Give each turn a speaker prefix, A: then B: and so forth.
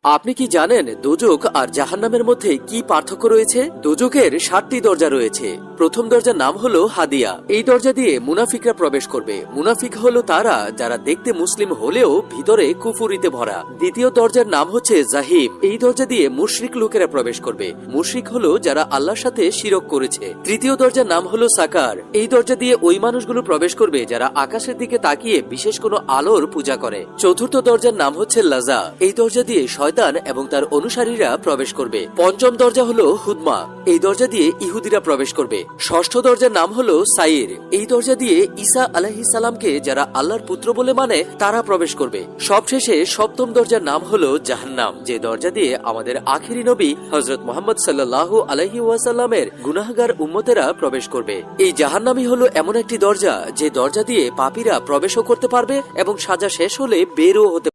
A: আপনি কি জানেন দোজখ আর জাহান্নামের মধ্যে কি পার্থক্য রয়েছে? দোজখের 7টি দরজা রয়েছে। প্রথম দরজার নাম হলো হাদিয়া। এই দরজা দিয়ে মুনাফিকরা প্রবেশ করবে। মুনাফিক হলো তারা যারা দেখতে মুসলিম হলেও ভিতরে কুফুরিতে ভরা। দ্বিতীয় দরজার নাম হচ্ছে জাহিম। এই দরজা দিয়ে মুশরিক লোকেরা প্রবেশ করবে। মুশরিক হলো যারা আল্লাহর সাথে শিরক করেছে। তৃতীয় দরজার নাম হলো সাকার। এই দরজা দিয়ে ওই মানুষগুলো প্রবেশ করবে যারা আকাশের দিকে তাকিয়ে বিশেষ কোনো আলোর পূজা করে। চতুর্থ দরজার নাম হচ্ছে লাজা। এই দরজা দিয়ে শয়তান এবং তার অনুসারীরা প্রবেশ করবে। পঞ্চম দরজা হলো হুদমা। এই দরজা দিয়ে ইহুদিরা প্রবেশ করবে। ষষ্ঠ দরজার নাম হলো সাইর। এই দরজা দিয়ে ঈসা আলাইহিস সালামকে যারা আল্লাহর পুত্র বলে মানে তারা প্রবেশ করবে। সবশেষে সপ্তম দরজার নাম হলো জাহান্নাম, যে দরজা দিয়ে আমাদের আখিরি নবী হযরত মুহাম্মদ সাল্লাল্লাহু আলাইহি ওয়াসাল্লামের গুনাহগার উম্মতেরা প্রবেশ করবে। এই জাহান্নামই হলো এমন একটি দরজা যে দরজা দিয়ে পাপীরা প্রবেশও করতে পারবে এবং সাজা শেষ হলে বেরও হতে